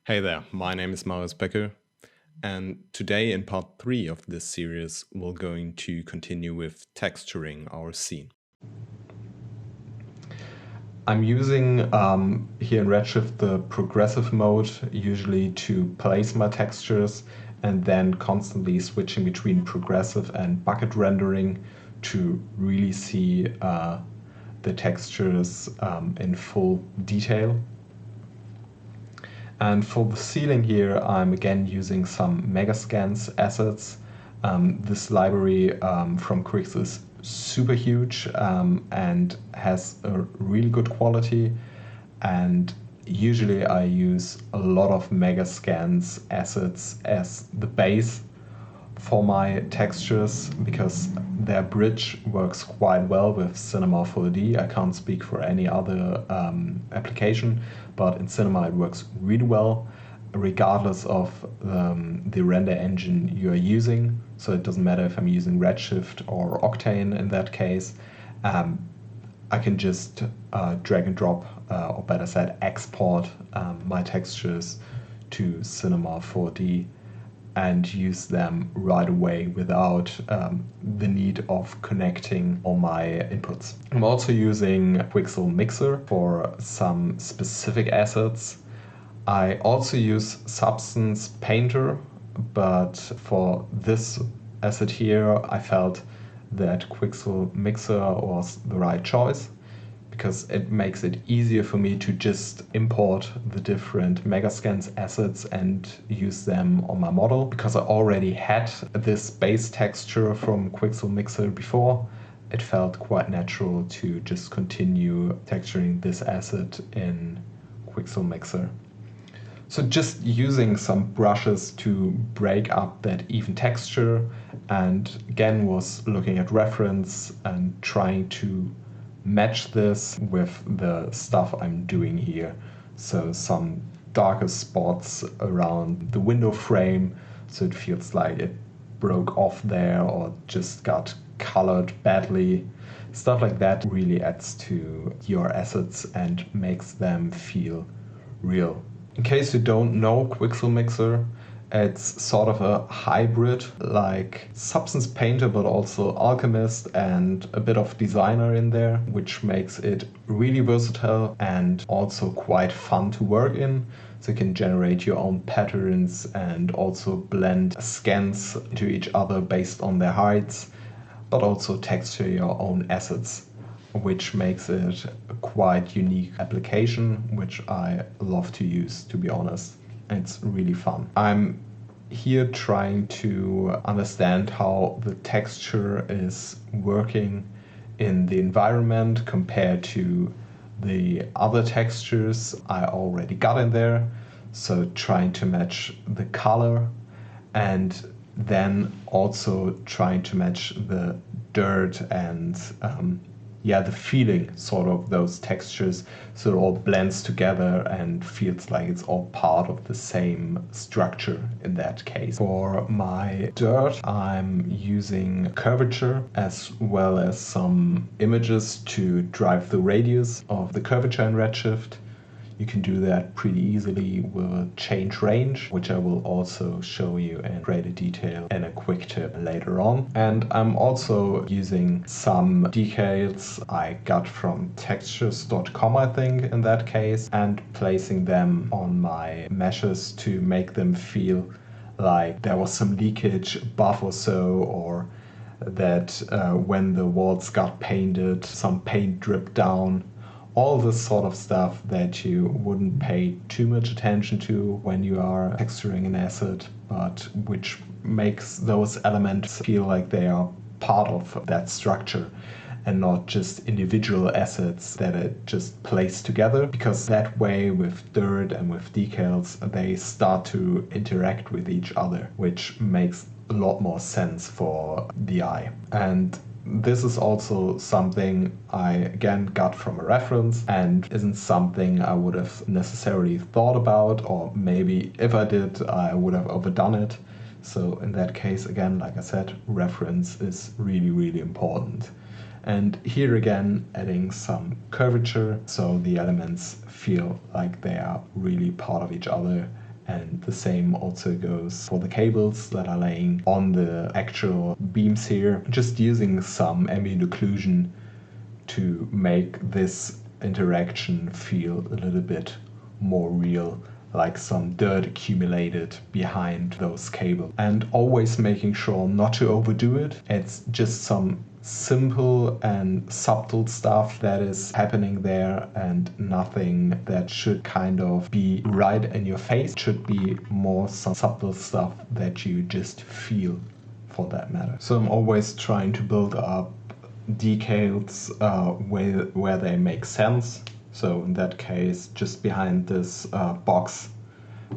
Hey there, my name is Mariusz Becker, and today in part 3 of this series, we're going to continue with texturing our scene. I'm using here in Redshift the progressive mode, usually to place my textures, and then constantly switching between progressive and bucket rendering to really see the textures in full detail. And for the ceiling here, I'm again using some Megascans assets. This library from Quix is super huge and has a really good quality. And usually I use a lot of Megascans assets as the base for my textures because their bridge works quite well with Cinema 4D. I can't speak for any other application, but in Cinema it works really well regardless of the render engine you are using. So it doesn't matter if I'm using Redshift or Octane in that case. I can just drag and drop, or better said, export my textures to Cinema 4D and use them right away without the need of connecting all my inputs. I'm also using Quixel Mixer for some specific assets. I also use Substance Painter, but for this asset here, I felt that Quixel Mixer was the right choice because it makes it easier for me to just import the different Megascans assets and use them on my model. Because I already had this base texture from Quixel Mixer before, it felt quite natural to just continue texturing this asset in Quixel Mixer. So just using some brushes to break up that even texture, and again was looking at reference and trying to match this with the stuff I'm doing here. So some darker spots around the window frame, so it feels like it broke off there or just got colored badly. Stuff like that really adds to your assets and makes them feel real. In case you don't know Quixel Mixer, it's sort of a hybrid like Substance Painter, but also Alchemist and a bit of Designer in there, which makes it really versatile and also quite fun to work in. So you can generate your own patterns and also blend scans into each other based on their heights, but also texture your own assets, which makes it a quite unique application, which I love to use, to be honest. It's really fun. I'm here trying to understand how the texture is working in the environment compared to the other textures I already got in there. So trying to match the color and then also trying to match the dirt and the feeling sort of those textures, so it all blends together and feels like it's all part of the same structure in that case. For my dirt, I'm using curvature as well as some images to drive the radius of the curvature in Redshift. You can do that pretty easily with change range, which I will also show you in greater detail in a quick tip later on. And I'm also using some decals I got from textures.com, I think, in that case, and placing them on my meshes to make them feel like there was some leakage above or so, or that when the walls got painted, some paint dripped down. All this sort of stuff that you wouldn't pay too much attention to when you are texturing an asset, but which makes those elements feel like they are part of that structure and not just individual assets that it just placed together, because that way with dirt and with decals they start to interact with each other, which makes a lot more sense for the eye. And this is also something I again got from a reference and isn't something I would have necessarily thought about, or maybe if I did I would have overdone it. So in that case, again, like I said, reference is really, really important. And here again, adding some curvature so the elements feel like they are really part of each other And the same also goes for the cables that are laying on the actual beams here. Just using some ambient occlusion to make this interaction feel a little bit more real, like some dirt accumulated behind those cables. And always making sure not to overdo it. It's just some simple and subtle stuff that is happening there, and nothing that should kind of be right in your face. It should be more some subtle stuff that you just feel, for that matter. So I'm always trying to build up decals where they make sense. So in that case, just behind this box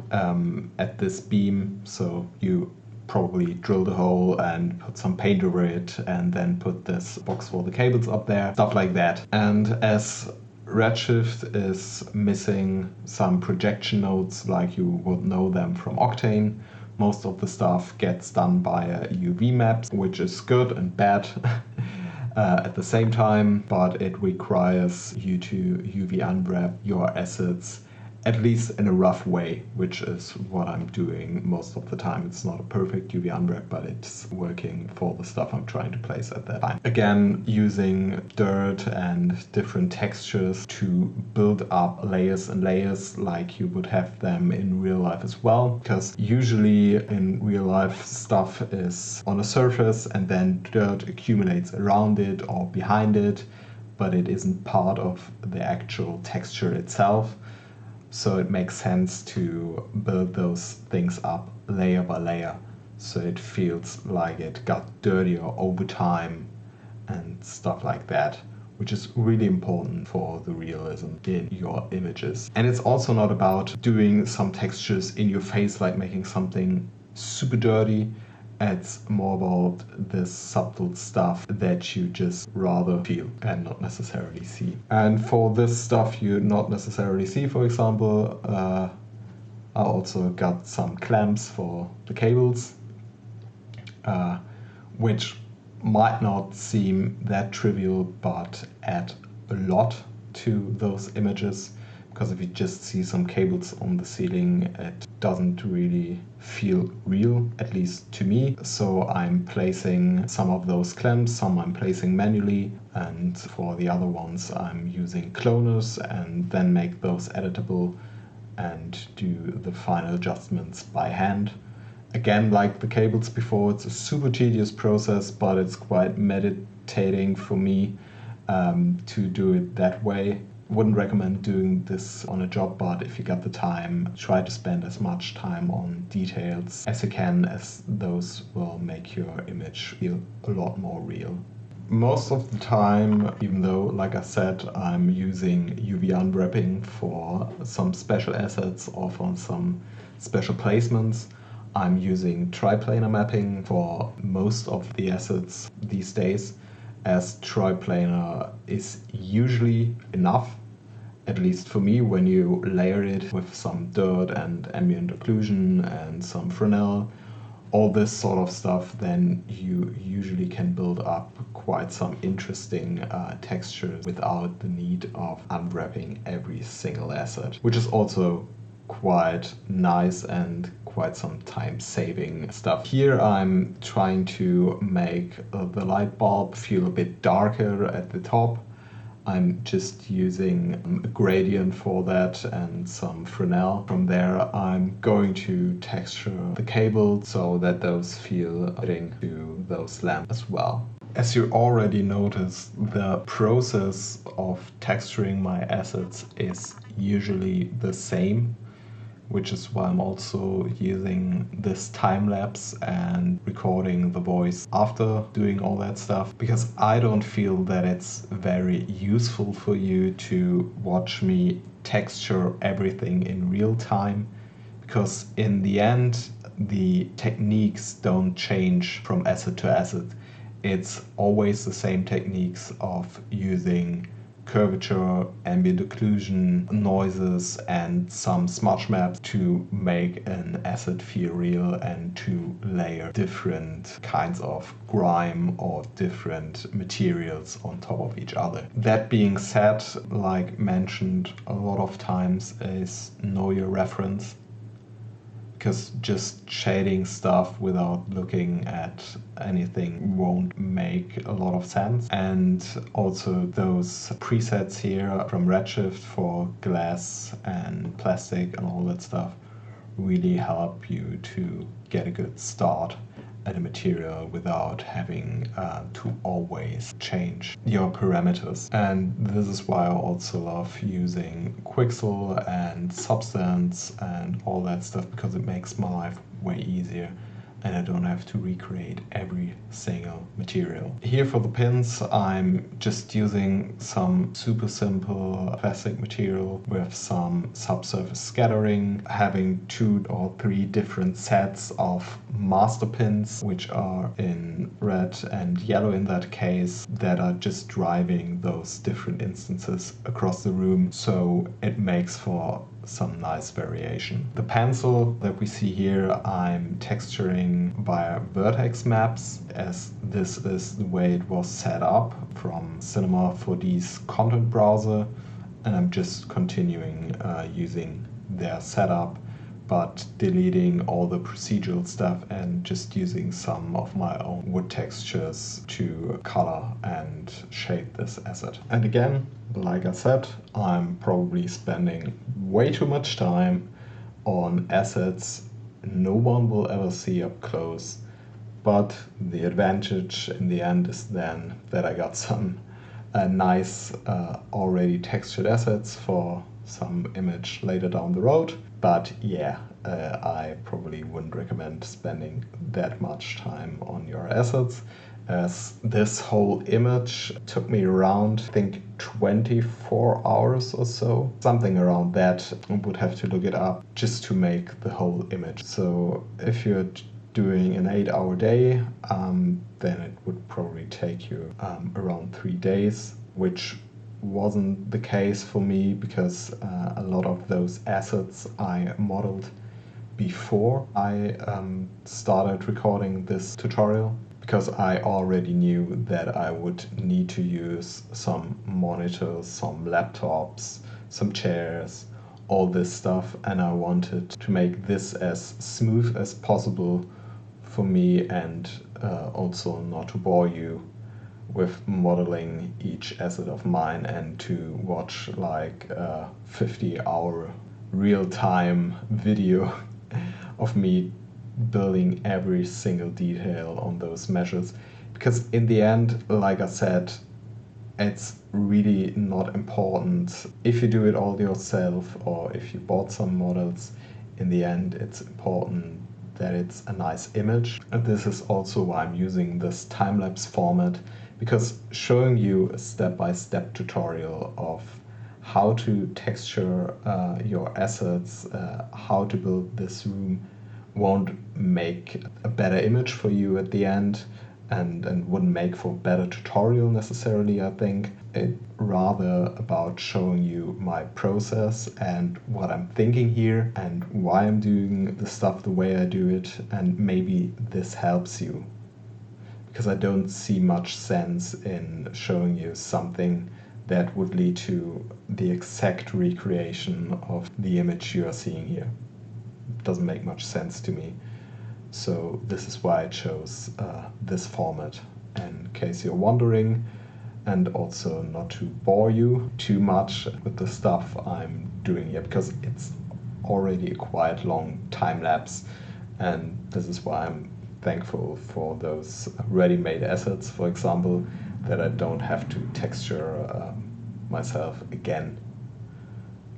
at this beam, so you probably drilled a hole and put some paint over it and then put this box for the cables up there, stuff like that. And as Redshift is missing some projection nodes like you would know them from Octane, most of the stuff gets done via UV maps, which is good and bad at the same time, but it requires you to UV unwrap your assets at least in a rough way, which is what I'm doing most of the time. It's not a perfect UV unwrap, but it's working for the stuff I'm trying to place at that time. Again, using dirt and different textures to build up layers and layers like you would have them in real life as well, because usually in real life stuff is on a surface and then dirt accumulates around it or behind it, but it isn't part of the actual texture itself. So it makes sense to build those things up layer by layer, so it feels like it got dirtier over time and stuff like that, which is really important for the realism in your images. And it's also not about doing some textures in your face, like making something super dirty. It's more about this subtle stuff that you just rather feel and not necessarily see. And for this stuff you not necessarily see, for example, I also got some clamps for the cables, which might not seem that trivial, but add a lot to those images. Because if you just see some cables on the ceiling, it doesn't really feel real, at least to me. So I'm placing some of those clamps, some I'm placing manually, and for the other ones I'm using cloners and then make those editable and do the final adjustments by hand. Again, like the cables before, it's a super tedious process, but it's quite meditating for me to do it that way. Wouldn't recommend doing this on a job, but if you got the time, try to spend as much time on details as you can, as those will make your image feel a lot more real. Most of the time, even though, like I said, I'm using UV unwrapping for some special assets or for some special placements, I'm using triplanar mapping for most of the assets these days, as triplanar is usually enough, at least for me, when you layer it with some dirt and ambient occlusion and some Fresnel, all this sort of stuff, then you usually can build up quite some interesting textures without the need of unwrapping every single asset, which is also quite nice and quite some time-saving stuff. Here I'm trying to make the light bulb feel a bit darker at the top. I'm just using a gradient for that and some Fresnel. From there I'm going to texture the cable so that those feel fitting to those lamps as well. As you already noticed, the process of texturing my assets is usually the same, which is why I'm also using this time lapse and recording the voice after doing all that stuff, because I don't feel that it's very useful for you to watch me texture everything in real time, because in the end the techniques don't change from asset to asset. It's always the same techniques of using curvature, ambient occlusion, noises, and some smudge maps to make an asset feel real and to layer different kinds of grime or different materials on top of each other. That being said, like mentioned a lot of times, is know your reference. because just shading stuff without looking at anything won't make a lot of sense. And also those presets here from Redshift for glass and plastic and all that stuff really help you to get a good start at a material without having to always change your parameters. And this is why I also love using Quixel and Substance and all that stuff, because it makes my life way easier and I don't have to recreate every single material. Here for the pins, I'm just using some super simple plastic material with some subsurface scattering, having 2 or 3 different sets of master pins, which are in red and yellow in that case, that are just driving those different instances across the room, so it makes for some nice variation. The pencil that we see here, I'm texturing via vertex maps, as this is the way it was set up from Cinema 4D's content browser, and I'm just continuing using their setup, but deleting all the procedural stuff and just using some of my own wood textures to color and shape this asset. And again, like I said, I'm probably spending way too much time on assets no one will ever see up close, but the advantage in the end is then that I got some nice already textured assets for some image later down the road. But yeah, I probably wouldn't recommend spending that much time on your assets, as this whole image took me around, I think, 24 hours or so. Something around that. I would have to look it up just to make the whole image. So if you're doing an 8-hour day, then it would probably take you around 3 days, which wasn't the case for me because a lot of those assets I modeled before I started recording this tutorial, because I already knew that I would need to use some monitors, some laptops, some chairs, all this stuff, and I wanted to make this as smooth as possible for me, and also not to bore you with modeling each asset of mine and to watch like a 50-hour real-time video of me building every single detail on those measures. Because in the end, like I said, it's really not important if you do it all yourself or if you bought some models. In the end, it's important that it's a nice image. And this is also why I'm using this time-lapse format, because showing you a step-by-step tutorial of how to texture your assets, how to build this room, won't make a better image for you at the end, and wouldn't make for a better tutorial necessarily, I think. It's rather about showing you my process and what I'm thinking here and why I'm doing the stuff the way I do it, and maybe this helps you. Because I don't see much sense in showing you something that would lead to the exact recreation of the image you are seeing here. It doesn't make much sense to me. So this is why I chose this format, in case you're wondering, and also not to bore you too much with the stuff I'm doing here, because it's already a quite long time lapse, and this is why I'm thankful for those ready-made assets, for example, that I don't have to texture myself again,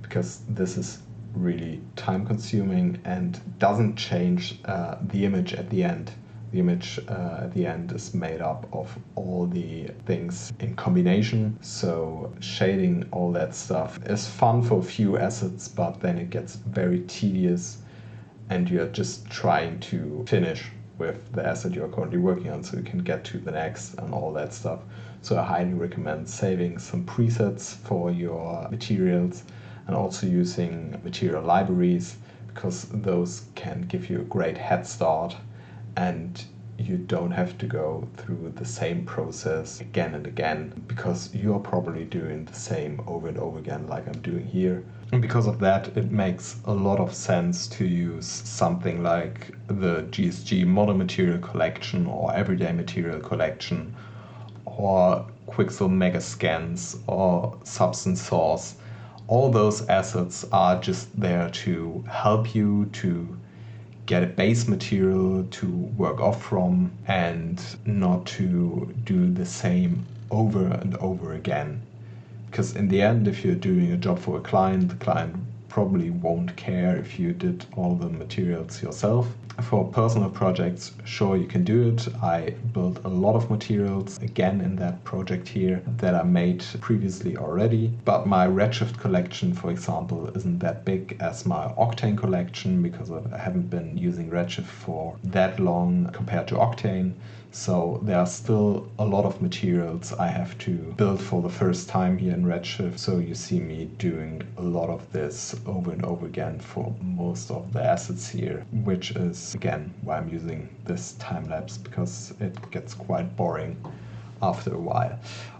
because this is really time-consuming and doesn't change the image at the end. The image at the end is made up of all the things in combination, so shading all that stuff is fun for a few assets, but then it gets very tedious and you're just trying to finish with the asset you're currently working on so you can get to the next and all that stuff. So I highly recommend saving some presets for your materials and also using material libraries, because those can give you a great head start and you don't have to go through the same process again and again, because you're probably doing the same over and over again like I'm doing here. And because of that, it makes a lot of sense to use something like the GSG monomaterial collection or everyday material collection or Quixel Megascans or Substance Source. All those assets are just there to help you to get a base material to work off from and not to do the same over and over again. Because in the end, if you're doing a job for a client, the client probably won't care if you did all the materials yourself. For personal projects, sure, you can do it. I built a lot of materials, again in that project here, that I made previously already. But my Redshift collection, for example, isn't that big as my Octane collection because I haven't been using Redshift for that long compared to Octane. So there are still a lot of materials I have to build for the first time here in Redshift. So you see me doing a lot of this over and over again for most of the assets here, which is again why I'm using this time lapse, because it gets quite boring after a while.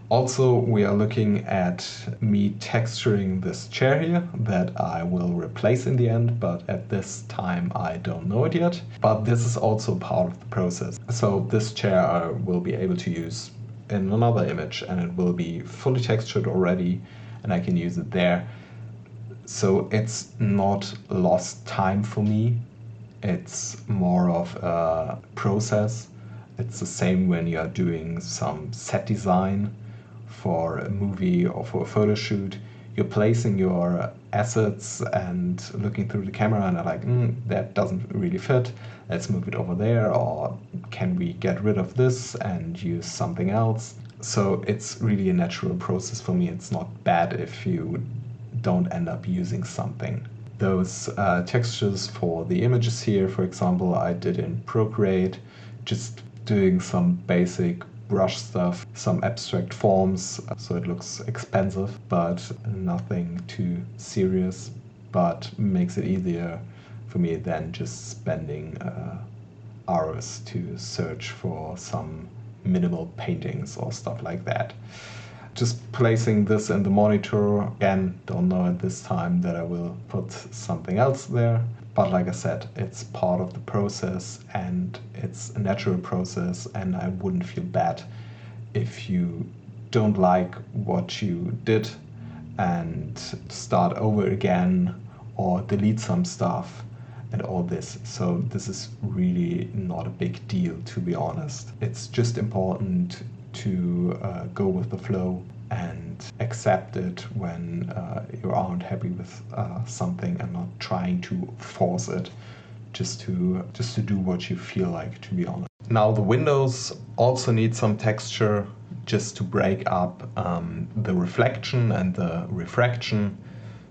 Also, we are looking at me texturing this chair here that I will replace in the end, but at this time I don't know it yet. But this is also part of the process. So this chair I will be able to use in another image and it will be fully textured already and I can use it there. So it's not lost time for me. It's more of a process. It's the same when you're doing some set design for a movie or for a photo shoot. You're placing your assets and looking through the camera and are like, that doesn't really fit. Let's move it over there, or can we get rid of this and use something else? So it's really a natural process for me. It's not bad if you don't end up using something. Those textures for the images here, for example, I did in Procreate, just doing some basic brush stuff, some abstract forms, so it looks expensive, but nothing too serious, but makes it easier for me than just spending hours to search for some minimal paintings or stuff like that. Just placing this in the monitor, again, don't know at this time that I will put something else there. But like I said, it's part of the process and it's a natural process, and I wouldn't feel bad if you don't like what you did and start over again or delete some stuff and all this. So this is really not a big deal, to be honest. It's just important to go with the flow and accept it when you aren't happy with something and not trying to force it, just to do what you feel like, to be honest. Now the windows also need some texture just to break up the reflection and the refraction.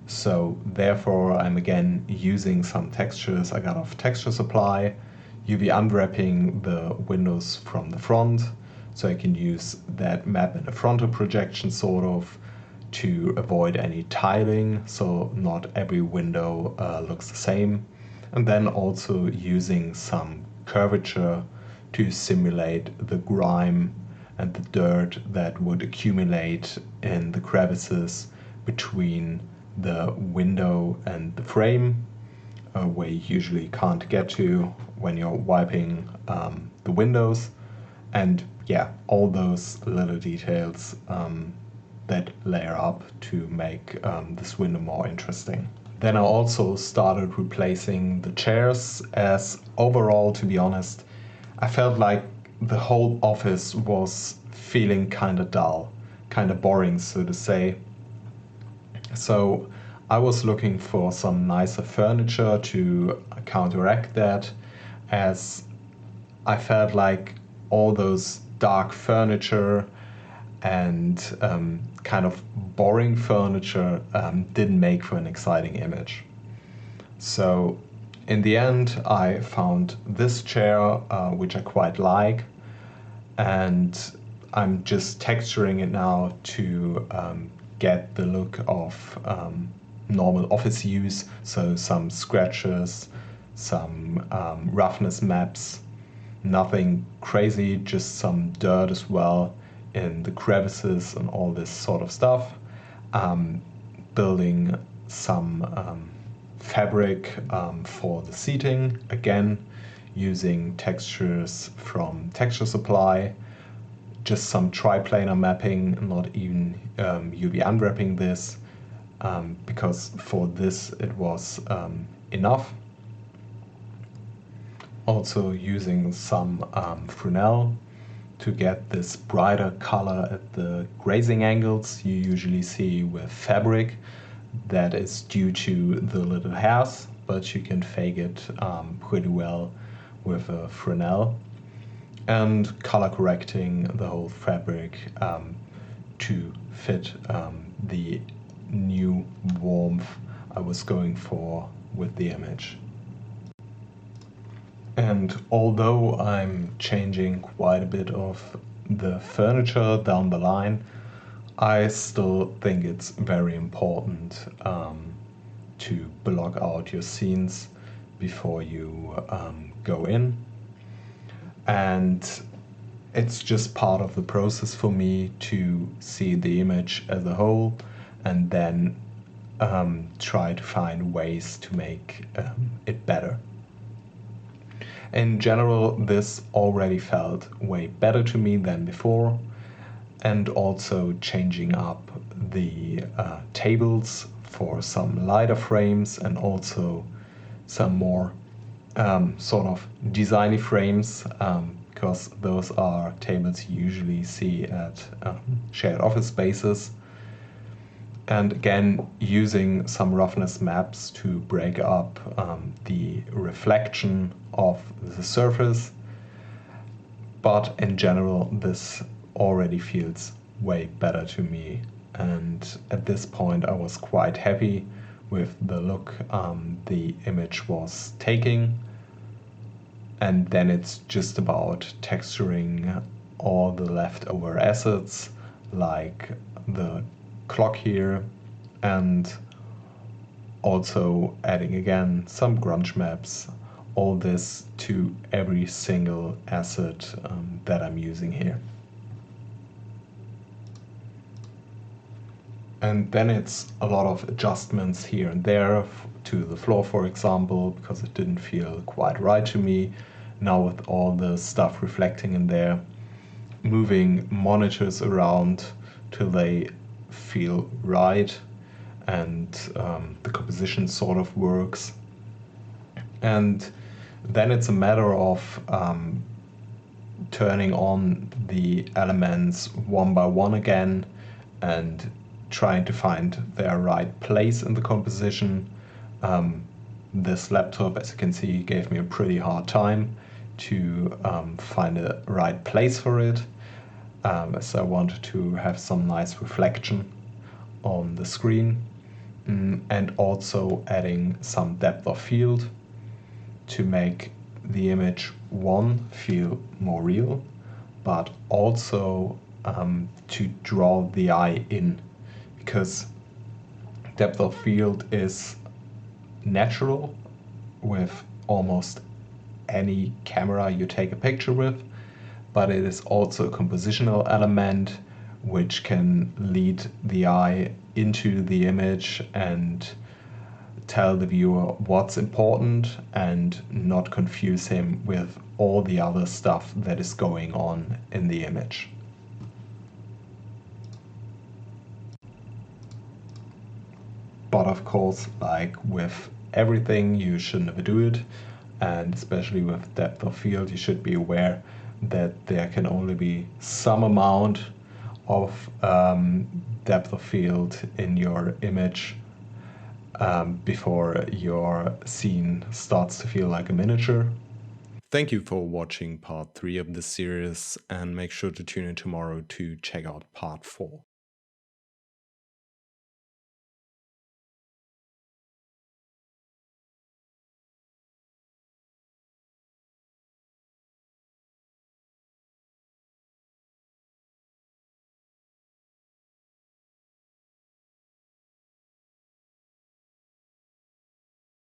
So therefore I'm again using some textures I got off Texture Supply, UV unwrapping the windows from the front. So I can use that map in a frontal projection sort of to avoid any tiling, so not every window looks the same. And then also using some curvature to simulate the grime and the dirt that would accumulate in the crevices between the window and the frame, where you usually can't get to when you're wiping the windows. And yeah, all those little details that layer up to make this window more interesting. Then I also started replacing the chairs, as overall, to be honest, I felt like the whole office was feeling kind of dull, kind of boring, so to say. So I was looking for some nicer furniture to counteract that, as I felt like all those dark furniture and kind of boring furniture didn't make for an exciting image. So in the end I found this chair which I quite like, and I'm just texturing it now to get the look of normal office use, so some scratches, some roughness maps. Nothing crazy, just some dirt as well in the crevices and all this sort of stuff. Building some fabric for the seating, again using textures from Texture Supply, just some triplanar mapping, not even UV unwrapping this, because for this it was enough. Also using some Fresnel to get this brighter color at the grazing angles you usually see with fabric. That is due to the little hairs, but you can fake it pretty well with a Fresnel. And color correcting the whole fabric to fit the new warmth I was going for with the image. And although I'm changing quite a bit of the furniture down the line, I still think it's very important to block out your scenes before you go in. And it's just part of the process for me to see the image as a whole and then try to find ways to make it better. In general, this already felt way better to me than before, and also changing up the tables for some lighter frames and also some more sort of designy frames, because those are tables you usually see at shared office spaces. And again, using some roughness maps to break up the reflection of the surface. But in general, this already feels way better to me. And at this point, I was quite happy with the look the image was taking. And then it's just about texturing all the leftover assets, like the clock here, and also adding again some grunge maps, all this to every single asset that I'm using here. And then it's a lot of adjustments here and there to the floor, for example, because it didn't feel quite right to me. Now with all the stuff reflecting in there, moving monitors around till they feel right and the composition sort of works. And then it's a matter of turning on the elements one by one again and trying to find their right place in the composition. This laptop, as you can see, gave me a pretty hard time to find a right place for it, as I wanted to have some nice reflection on the screen, and also adding some depth of field to make the image, one, feel more real, but also to draw the eye in, because depth of field is natural with almost any camera you take a picture with, but it is also a compositional element which can lead the eye into the image and tell the viewer what's important and not confuse him with all the other stuff that is going on in the image. But of course, like with everything, you should never do it, and especially with depth of field, you should be aware that there can only be some amount of depth of field in your image before your scene starts to feel like a miniature. Thank you for watching part 3 of this series, and make sure to tune in tomorrow to check out part 4.